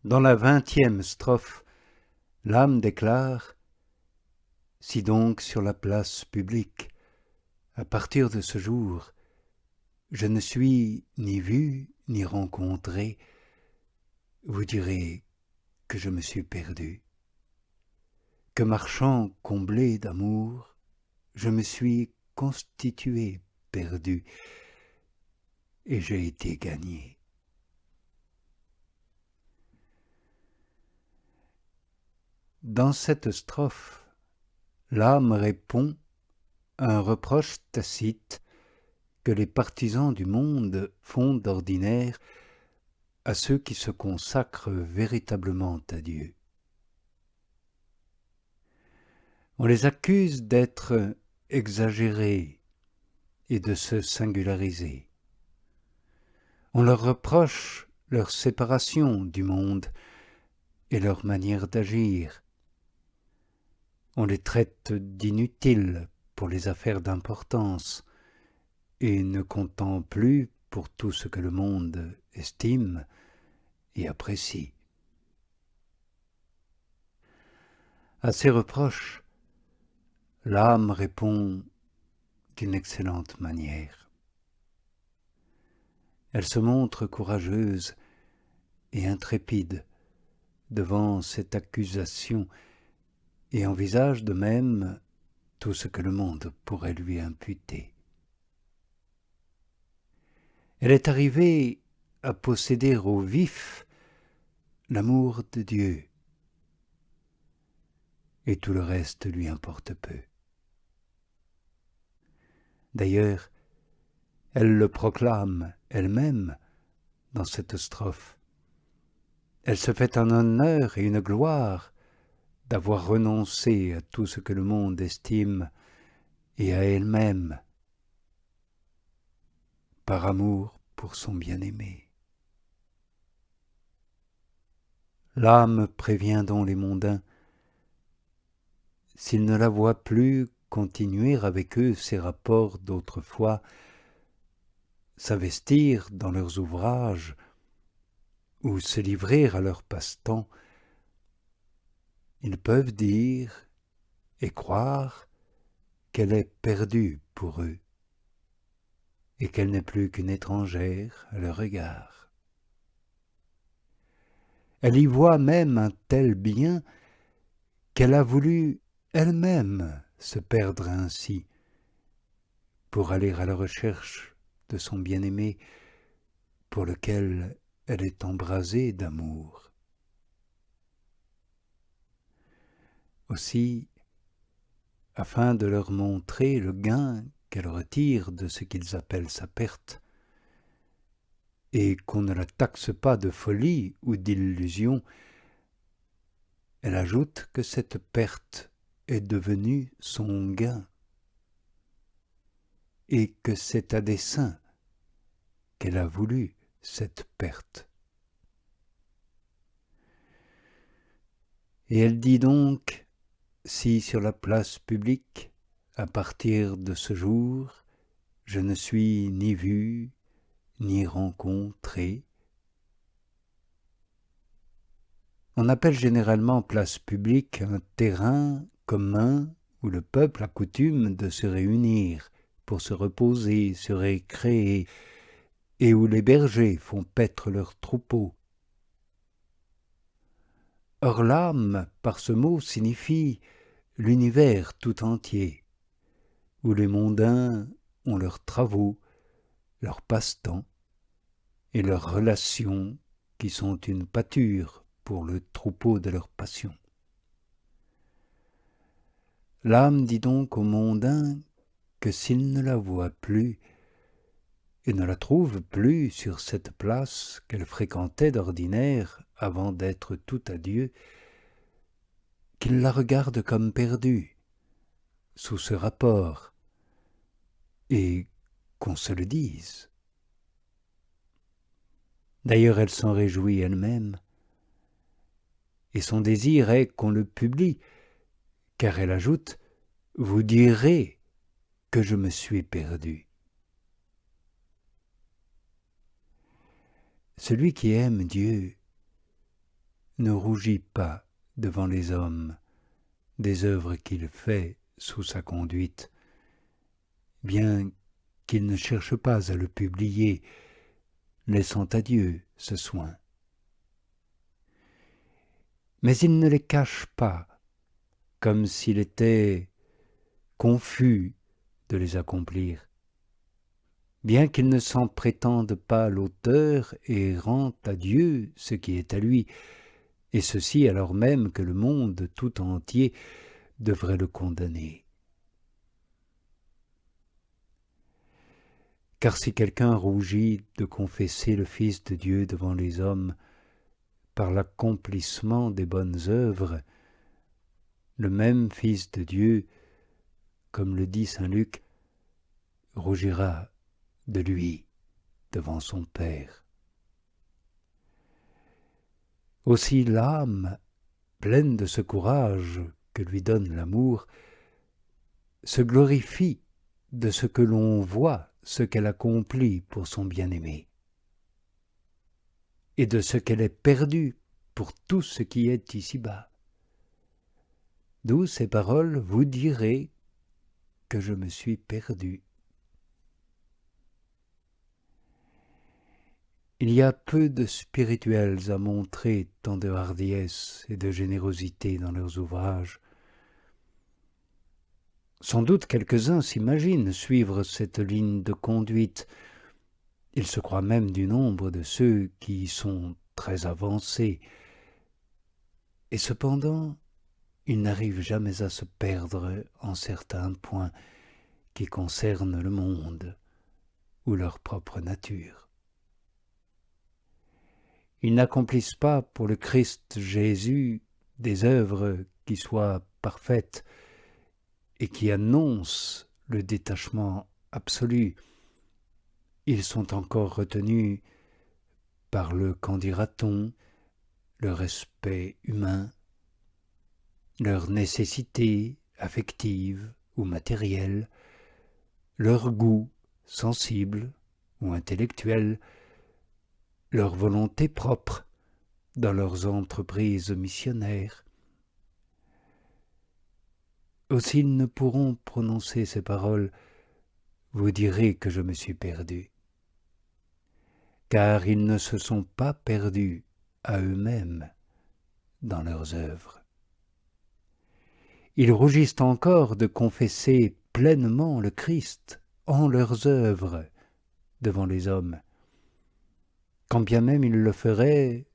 Dans la 20e strophe, l'âme déclare « Si donc sur la place publique, à partir de ce jour, je ne suis ni vu ni rencontré, vous direz que je me suis perdu, que marchant comblé d'amour, je me suis constitué perdu, et j'ai été gagné. » Dans cette strophe, l'âme répond à un reproche tacite que les partisans du monde font d'ordinaire à ceux qui se consacrent véritablement à Dieu. On les accuse d'être exagérés et de se singulariser. On leur reproche leur séparation du monde et leur manière d'agir. On les traite d'inutiles pour les affaires d'importance et ne comptant plus pour tout ce que le monde estime et apprécie. À ces reproches, l'âme répond d'une excellente manière. Elle se montre courageuse et intrépide devant cette accusation et envisage de même tout ce que le monde pourrait lui imputer. Elle est arrivée à posséder au vif l'amour de Dieu, et tout le reste lui importe peu. D'ailleurs, elle le proclame elle-même dans cette strophe. Elle se fait un honneur et une gloire d'avoir renoncé à tout ce que le monde estime et à elle-même, par amour pour son bien-aimé. L'âme prévient donc les mondains, s'ils ne la voient plus continuer avec eux ces rapports d'autrefois, s'investir dans leurs ouvrages ou se livrer à leurs passe-temps, ils peuvent dire et croire qu'elle est perdue pour eux et qu'elle n'est plus qu'une étrangère à leur égard. Elle y voit même un tel bien qu'elle a voulu elle-même se perdre ainsi pour aller à la recherche de son bien-aimé pour lequel elle est embrasée d'amour. Aussi, afin de leur montrer le gain qu'elle retire de ce qu'ils appellent sa perte, et qu'on ne la taxe pas de folie ou d'illusion, elle ajoute que cette perte est devenue son gain, et que c'est à dessein qu'elle a voulu cette perte. Et elle dit donc, si sur la place publique, à partir de ce jour, je ne suis ni vu, ni rencontré. On appelle généralement place publique un terrain commun où le peuple a coutume de se réunir pour se reposer, se récréer, et où les bergers font paître leurs troupeaux. Or l'âme, par ce mot, signifie l'univers tout entier, où les mondains ont leurs travaux, leurs passe-temps et leurs relations qui sont une pâture pour le troupeau de leur passion. L'âme dit donc aux mondains que s'ils ne la voient plus et ne la trouvent plus sur cette place qu'elle fréquentait d'ordinaire avant d'être tout à Dieu, qu'ils la regardent comme perdue, sous ce rapport, et qu'on se le dise. D'ailleurs, elle s'en réjouit elle-même, et son désir est qu'on le publie, car elle ajoute « Vous direz que je me suis perdu ». Celui qui aime Dieu ne rougit pas devant les hommes des œuvres qu'il fait sous sa conduite, bien qu'il ne cherche pas à le publier, laissant à Dieu ce soin. Mais il ne les cache pas, comme s'il était confus de les accomplir, bien qu'il ne s'en prétende pas l'auteur et rend à Dieu ce qui est à lui, et ceci alors même que le monde tout entier devrait le condamner. Car si quelqu'un rougit de confesser le Fils de Dieu devant les hommes par l'accomplissement des bonnes œuvres, le même Fils de Dieu, comme le dit saint Luc, rougira de lui devant son Père. Aussi l'âme, pleine de ce courage que lui donne l'amour, se glorifie de ce que l'on voit, ce qu'elle accomplit pour son bien-aimé, et de ce qu'elle est perdue pour tout ce qui est ici-bas. D'où ces paroles, vous direz que je me suis perdu. Il y a peu de spirituels à montrer tant de hardiesse et de générosité dans leurs ouvrages. Sans doute quelques-uns s'imaginent suivre cette ligne de conduite. Ils se croient même du nombre de ceux qui y sont très avancés. Et cependant, ils n'arrivent jamais à se perdre en certains points qui concernent le monde ou leur propre nature. Ils n'accomplissent pas pour le Christ Jésus des œuvres qui soient parfaites et qui annoncent le détachement absolu. Ils sont encore retenus par le qu'en dira-t-on, le respect humain, leur nécessité affective ou matérielle, leur goût sensible ou intellectuel, leur volonté propre dans leurs entreprises missionnaires. Aussi ils ne pourront prononcer ces paroles « Vous direz que je me suis perdu », car ils ne se sont pas perdus à eux-mêmes dans leurs œuvres. Ils rougissent encore de confesser pleinement le Christ en leurs œuvres devant les hommes, quand bien même ils le feraient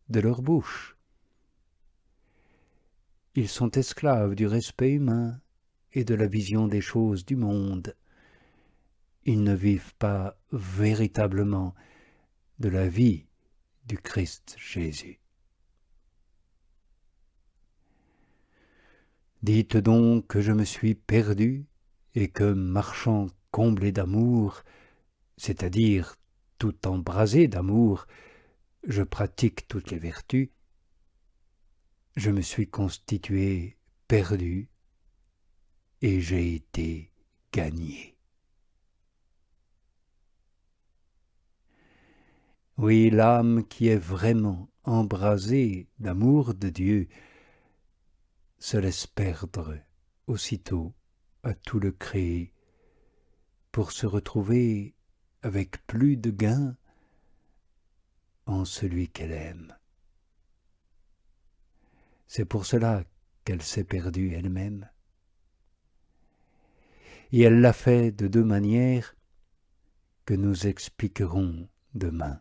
de leur bouche. Ils sont esclaves du respect humain et de la vision des choses du monde. Ils ne vivent pas véritablement de la vie du Christ Jésus. Dites donc que je me suis perdu et que, marchant comblé d'amour, c'est-à-dire tout embrasé d'amour, je pratique toutes les vertus, je me suis constitué perdu et j'ai été gagné. Oui, l'âme qui est vraiment embrasée d'amour de Dieu se laisse perdre aussitôt à tout le créé pour se retrouver avec plus de gain en celui qu'elle aime. C'est pour cela qu'elle s'est perdue elle-même. Et elle l'a fait de deux manières que nous expliquerons demain.